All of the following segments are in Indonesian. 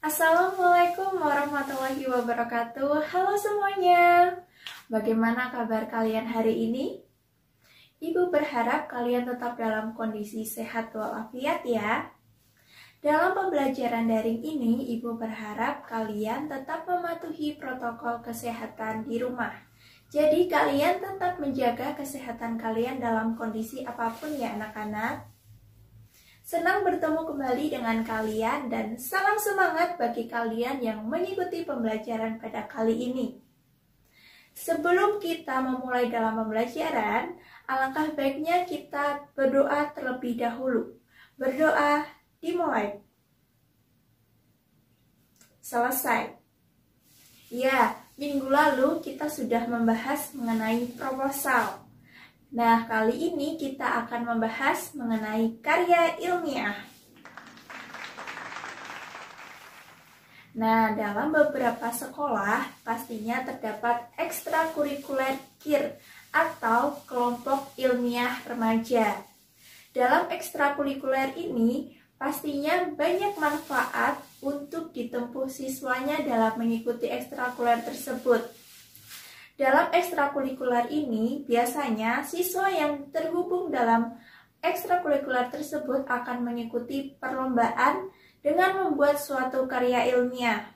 Assalamualaikum warahmatullahi wabarakatuh. Halo semuanya. Bagaimana kabar kalian hari ini? Ibu berharap kalian tetap dalam kondisi sehat walafiat ya. Dalam pembelajaran daring ini, Ibu berharap kalian tetap mematuhi protokol kesehatan di rumah. Jadi kalian tetap menjaga kesehatan kalian dalam kondisi apapun ya anak-anak. Senang bertemu kembali dengan kalian dan salam semangat bagi kalian yang mengikuti pembelajaran pada kali ini. Sebelum kita memulai dalam pembelajaran, alangkah baiknya kita berdoa terlebih dahulu. Berdoa dimulai. Selesai. Ya, minggu lalu kita sudah membahas mengenai proposal. Nah, kali ini kita akan membahas mengenai karya ilmiah. Nah, dalam beberapa sekolah pastinya terdapat ekstrakurikuler KIR atau kelompok ilmiah remaja. Dalam ekstrakurikuler ini pastinya banyak manfaat untuk ditempuh siswanya dalam mengikuti ekstrakurikuler tersebut. Dalam ekstrakurikuler ini, biasanya siswa yang terhubung dalam ekstrakurikuler tersebut akan mengikuti perlombaan dengan membuat suatu karya ilmiah.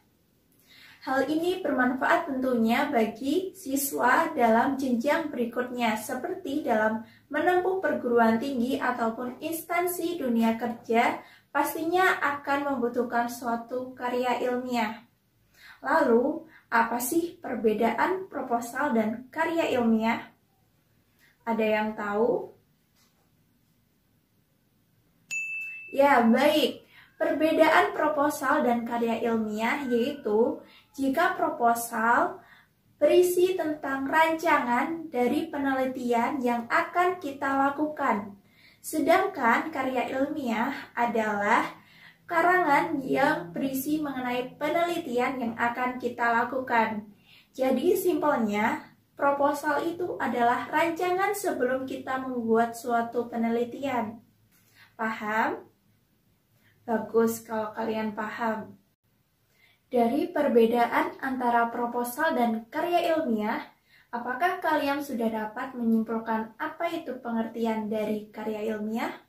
Hal ini bermanfaat tentunya bagi siswa dalam jenjang berikutnya, seperti dalam menempuh perguruan tinggi ataupun instansi dunia kerja, pastinya akan membutuhkan suatu karya ilmiah. Lalu, apa sih perbedaan proposal dan karya ilmiah? Ada yang tahu? Ya, baik. Perbedaan proposal dan karya ilmiah yaitu jika proposal berisi tentang rancangan dari penelitian yang akan kita lakukan. Sedangkan karya ilmiah adalah karangan yang berisi mengenai penelitian yang akan kita lakukan. Jadi simpelnya, proposal itu adalah rancangan sebelum kita membuat suatu penelitian. Paham? Bagus kalau kalian paham. Dari perbedaan antara proposal dan karya ilmiah, apakah kalian sudah dapat menyimpulkan apa itu pengertian dari karya ilmiah?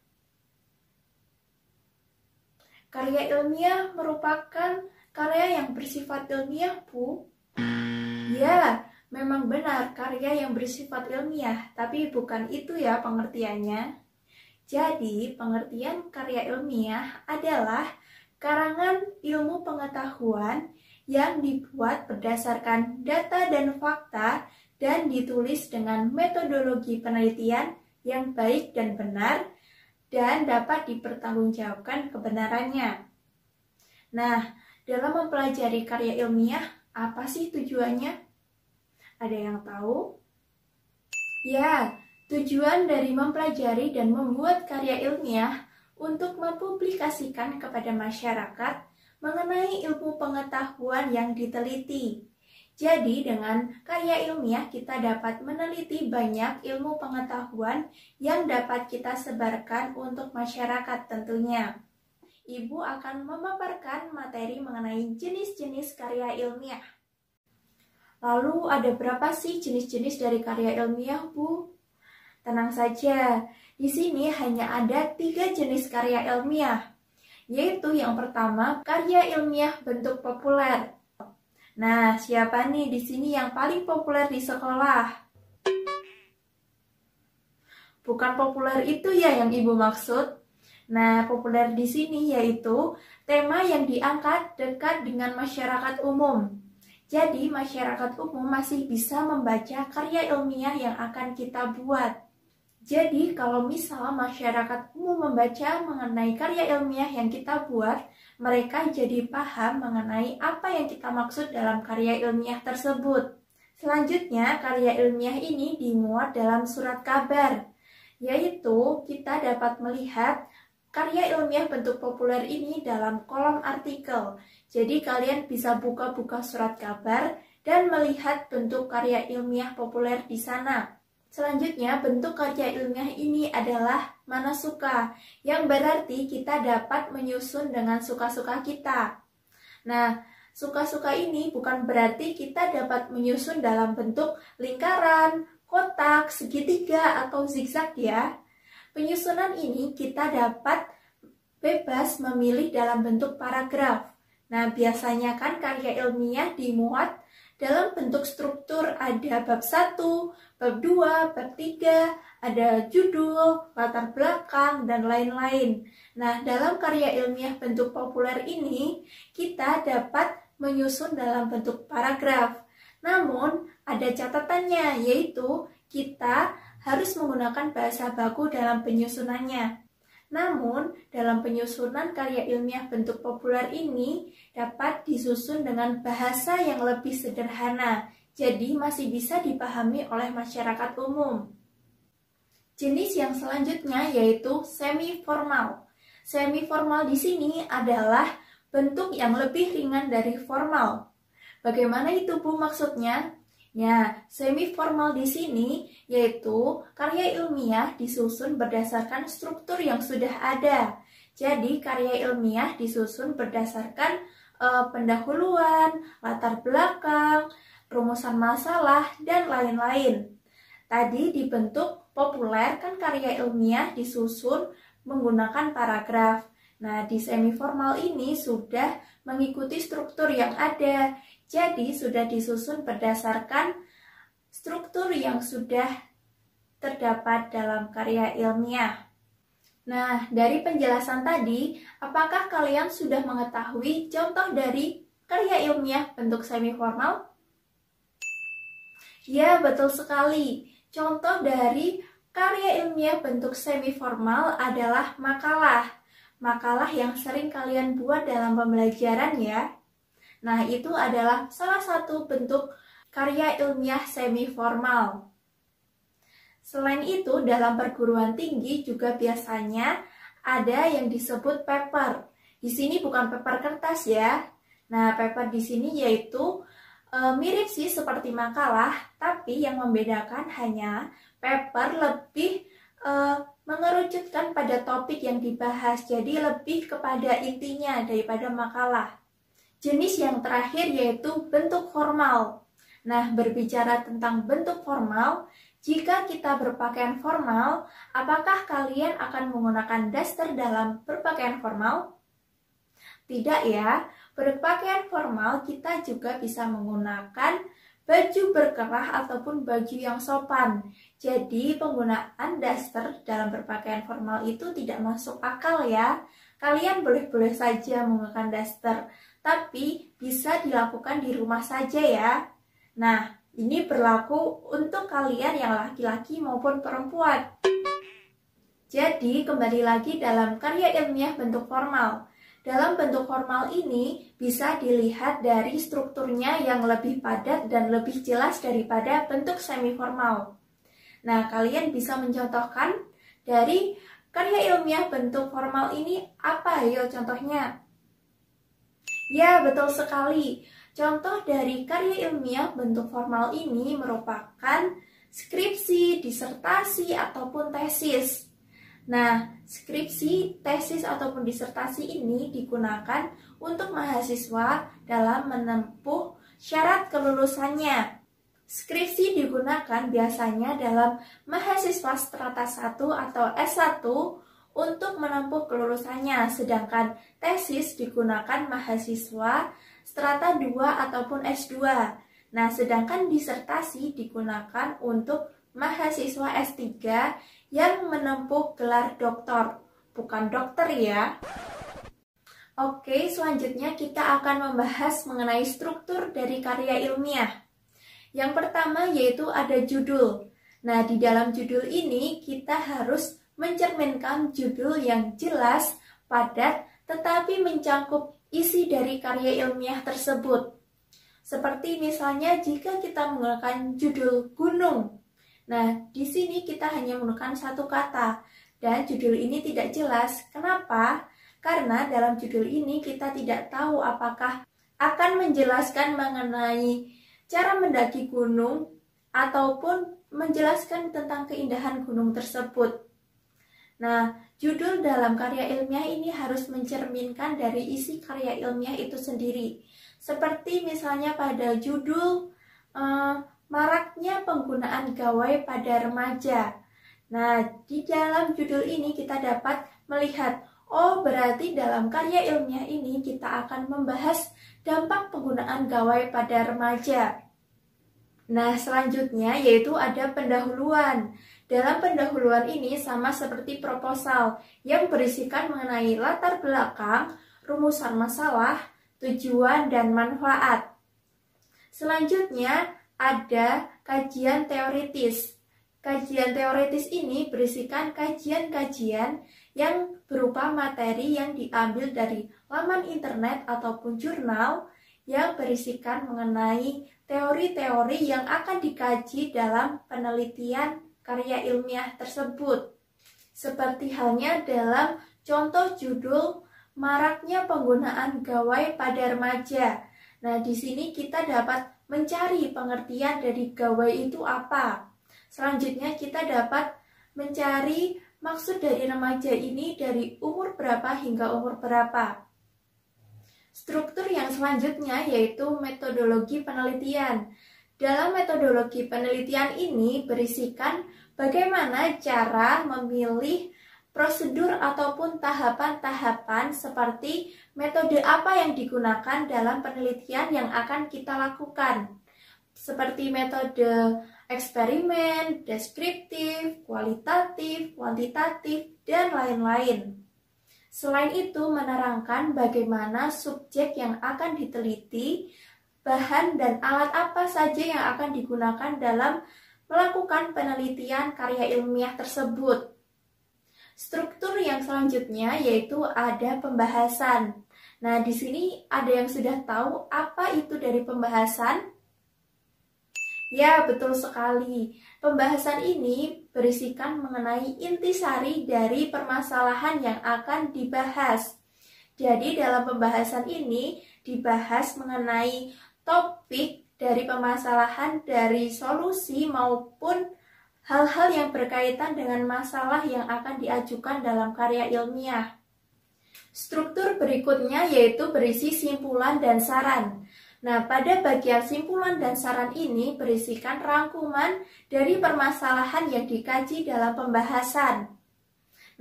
Karya ilmiah merupakan karya yang bersifat ilmiah, Bu. Ya, memang benar karya yang bersifat ilmiah, tapi bukan itu ya pengertiannya. Jadi, pengertian karya ilmiah adalah karangan ilmu pengetahuan yang dibuat berdasarkan data dan fakta dan ditulis dengan metodologi penelitian yang baik dan benar, dan dapat dipertanggungjawabkan kebenarannya. Nah, dalam mempelajari karya ilmiah, apa sih tujuannya? Ada yang tahu? Ya, tujuan dari mempelajari dan membuat karya ilmiah untuk mempublikasikan kepada masyarakat mengenai ilmu pengetahuan yang diteliti. Jadi, dengan karya ilmiah kita dapat meneliti banyak ilmu pengetahuan yang dapat kita sebarkan untuk masyarakat tentunya. Ibu akan memaparkan materi mengenai jenis-jenis karya ilmiah. Lalu ada berapa sih jenis-jenis dari karya ilmiah, Bu? Tenang saja, di sini hanya ada 3 jenis karya ilmiah, yaitu yang pertama karya ilmiah bentuk populer. Nah, siapa nih di sini yang paling populer di sekolah? Bukan populer itu ya yang Ibu maksud. Nah, populer di sini yaitu tema yang diangkat dekat dengan masyarakat umum. Jadi, masyarakat umum masih bisa membaca karya ilmiah yang akan kita buat. Jadi, kalau misal masyarakat umum membaca mengenai karya ilmiah yang kita buat, mereka jadi paham mengenai apa yang kita maksud dalam karya ilmiah tersebut. Selanjutnya, karya ilmiah ini dimuat dalam surat kabar, yaitu kita dapat melihat karya ilmiah bentuk populer ini dalam kolom artikel. Jadi kalian bisa buka-buka surat kabar dan melihat bentuk karya ilmiah populer di sana. Selanjutnya, bentuk karya ilmiah ini adalah manasuka, yang berarti kita dapat menyusun dengan suka-suka kita. Nah, suka-suka ini bukan berarti kita dapat menyusun dalam bentuk lingkaran, kotak, segitiga, atau zigzag ya. Penyusunan ini kita dapat bebas memilih dalam bentuk paragraf. Nah, biasanya kan karya ilmiah dimuat dalam bentuk struktur, ada bab 1, bab 2, bab 3, ada judul, latar belakang, dan lain-lain. Nah, dalam karya ilmiah bentuk populer ini, kita dapat menyusun dalam bentuk paragraf. Namun, ada catatannya, yaitu kita harus menggunakan bahasa baku dalam penyusunannya. Namun, dalam penyusunan karya ilmiah bentuk populer ini dapat disusun dengan bahasa yang lebih sederhana, jadi masih bisa dipahami oleh masyarakat umum. Jenis yang selanjutnya yaitu semi-formal. Semi-formal di sini adalah bentuk yang lebih ringan dari formal. Bagaimana itu, Bu, maksudnya? Ya, semi-formal di sini yaitu karya ilmiah disusun berdasarkan struktur yang sudah ada. Jadi, karya ilmiah disusun berdasarkan pendahuluan, latar belakang, rumusan masalah, dan lain-lain. Tadi di bentuk populer kan karya ilmiah disusun menggunakan paragraf. Nah, di semi-formal ini sudah mengikuti struktur yang ada. Jadi, sudah disusun berdasarkan struktur yang sudah terdapat dalam karya ilmiah. Nah, dari penjelasan tadi, apakah kalian sudah mengetahui contoh dari karya ilmiah bentuk semi-formal? Ya, betul sekali. Contoh dari karya ilmiah bentuk semi-formal adalah makalah. Makalah yang sering kalian buat dalam pembelajaran ya. Nah, itu adalah salah satu bentuk karya ilmiah semi-formal. Selain itu, dalam perguruan tinggi juga biasanya ada yang disebut paper. Di sini bukan paper kertas ya. Nah, paper di sini yaitu mirip sih seperti makalah, tapi yang membedakan hanya paper lebih mengerucutkan pada topik yang dibahas, jadi lebih kepada intinya daripada makalah. Jenis yang terakhir yaitu bentuk formal. Nah, berbicara tentang bentuk formal, jika kita berpakaian formal, apakah kalian akan menggunakan daster dalam berpakaian formal? Tidak ya, berpakaian formal kita juga bisa menggunakan baju berkerah ataupun baju yang sopan. Jadi, penggunaan daster dalam berpakaian formal itu tidak masuk akal ya. Kalian boleh-boleh saja menggunakan daster, tapi bisa dilakukan di rumah saja ya. Nah, ini berlaku untuk kalian yang laki-laki maupun perempuan. Jadi, kembali lagi dalam karya ilmiah bentuk formal. Dalam bentuk formal ini bisa dilihat dari strukturnya yang lebih padat dan lebih jelas daripada bentuk semi-formal. Nah, kalian bisa mencontohkan dari karya ilmiah bentuk formal ini apa ya contohnya? Ya, betul sekali. Contoh dari karya ilmiah bentuk formal ini merupakan skripsi, disertasi, ataupun tesis. Nah, skripsi, tesis, ataupun disertasi ini digunakan untuk mahasiswa dalam menempuh syarat kelulusannya. Skripsi digunakan biasanya dalam mahasiswa strata 1 atau S1 untuk menempuh kelulusannya, sedangkan tesis digunakan mahasiswa strata 2 ataupun S2. Nah, sedangkan disertasi digunakan untuk mahasiswa S3 yang menempuh gelar doktor, bukan dokter ya. Oke, selanjutnya kita akan membahas mengenai struktur dari karya ilmiah. Yang pertama yaitu ada judul. Nah, di dalam judul ini kita harus mencerminkan judul yang jelas, padat, tetapi mencakup isi dari karya ilmiah tersebut. Seperti misalnya jika kita menggunakan judul gunung. Nah, di sini kita hanya menggunakan satu kata dan judul ini tidak jelas. Kenapa? Karena dalam judul ini kita tidak tahu apakah akan menjelaskan mengenai cara mendaki gunung ataupun menjelaskan tentang keindahan gunung tersebut. Nah, judul dalam karya ilmiah ini harus mencerminkan dari isi karya ilmiah itu sendiri. Seperti misalnya pada judul maraknya penggunaan gawai pada remaja. Nah, di dalam judul ini kita dapat melihat, oh berarti dalam karya ilmiah ini kita akan membahas dampak penggunaan gawai pada remaja. Nah, selanjutnya yaitu ada pendahuluan. Dalam pendahuluan ini sama seperti proposal yang berisikan mengenai latar belakang, rumusan masalah, tujuan, dan manfaat. Selanjutnya ada kajian teoritis. Kajian teoritis ini berisikan kajian-kajian yang berupa materi yang diambil dari laman internet ataupun jurnal yang berisikan mengenai teori-teori yang akan dikaji dalam penelitian karya ilmiah tersebut. Seperti halnya dalam contoh judul maraknya penggunaan gawai pada remaja. Nah, di sini kita dapat mencari pengertian dari gawai itu apa. Selanjutnya kita dapat mencari maksud dari remaja ini dari umur berapa hingga umur berapa. Struktur yang selanjutnya yaitu metodologi penelitian. Dalam metodologi penelitian ini berisikan bagaimana cara memilih prosedur ataupun tahapan-tahapan seperti metode apa yang digunakan dalam penelitian yang akan kita lakukan. Seperti metode eksperimen, deskriptif, kualitatif, kuantitatif, dan lain-lain. Selain itu menerangkan bagaimana subjek yang akan diteliti, bahan dan alat apa saja yang akan digunakan dalam melakukan penelitian karya ilmiah tersebut. Struktur yang selanjutnya yaitu ada pembahasan. Nah, di sini ada yang sudah tahu apa itu dari pembahasan? Ya, betul sekali. Pembahasan ini berisikan mengenai intisari dari permasalahan yang akan dibahas. Jadi, dalam pembahasan ini dibahas mengenai topik dari permasalahan, dari solusi maupun hal-hal yang berkaitan dengan masalah yang akan diajukan dalam karya ilmiah. Struktur berikutnya yaitu berisi simpulan dan saran. Nah, pada bagian simpulan dan saran ini berisikan rangkuman dari permasalahan yang dikaji dalam pembahasan.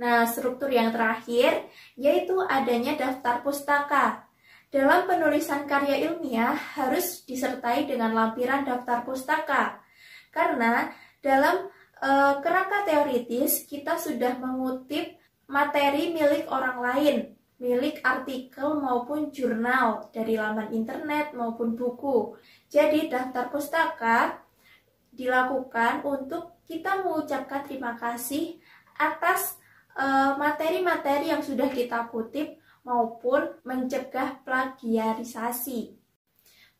Nah, struktur yang terakhir yaitu adanya daftar pustaka. Dalam penulisan karya ilmiah harus disertai dengan lampiran daftar pustaka. Karena dalam kerangka teoritis kita sudah mengutip materi milik orang lain, milik artikel maupun jurnal dari laman internet maupun buku. Jadi daftar pustaka dilakukan untuk kita mengucapkan terima kasih atas materi-materi yang sudah kita kutip maupun mencegah plagiarisasi.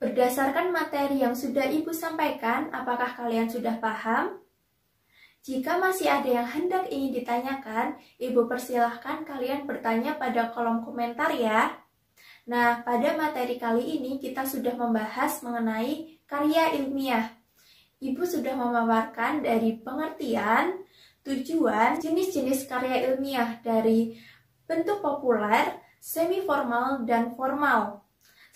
Berdasarkan materi yang sudah Ibu sampaikan, apakah kalian sudah paham? Jika masih ada yang hendak ingin ditanyakan, Ibu persilahkan kalian bertanya pada kolom komentar ya. Nah, pada materi kali ini kita sudah membahas mengenai karya ilmiah. Ibu sudah memaparkan dari pengertian, tujuan, jenis-jenis karya ilmiah dari bentuk populer, semi-formal, dan formal.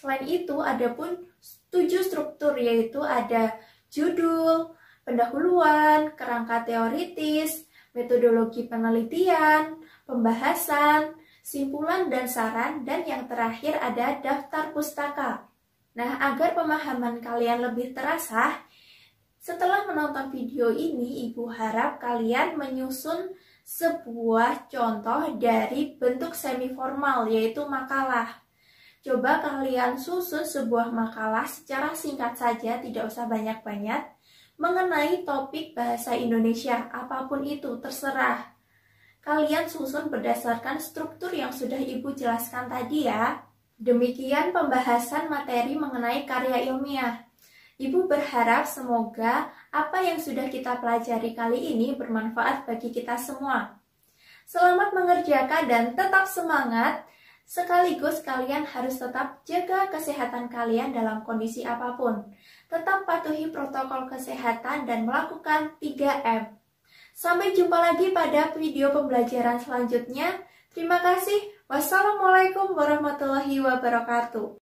Selain itu, ada pun 7 struktur, yaitu ada judul, pendahuluan, kerangka teoritis, metodologi penelitian, pembahasan, simpulan dan saran, dan yang terakhir ada daftar pustaka. Nah, agar pemahaman kalian lebih terasa, setelah menonton video ini, Ibu harap kalian menyusun sebuah contoh dari bentuk semi-formal, yaitu makalah. Coba kalian susun sebuah makalah secara singkat saja, tidak usah banyak-banyak, mengenai topik bahasa Indonesia, apapun itu, terserah. Kalian susun berdasarkan struktur yang sudah Ibu jelaskan tadi ya. Demikian pembahasan materi mengenai karya ilmiah. Ibu berharap semoga apa yang sudah kita pelajari kali ini bermanfaat bagi kita semua. Selamat mengerjakan dan tetap semangat. Sekaligus kalian harus tetap jaga kesehatan kalian dalam kondisi apapun. Tetap patuhi protokol kesehatan dan melakukan 3M. Sampai jumpa lagi pada video pembelajaran selanjutnya. Terima kasih. Wassalamualaikum warahmatullahi wabarakatuh.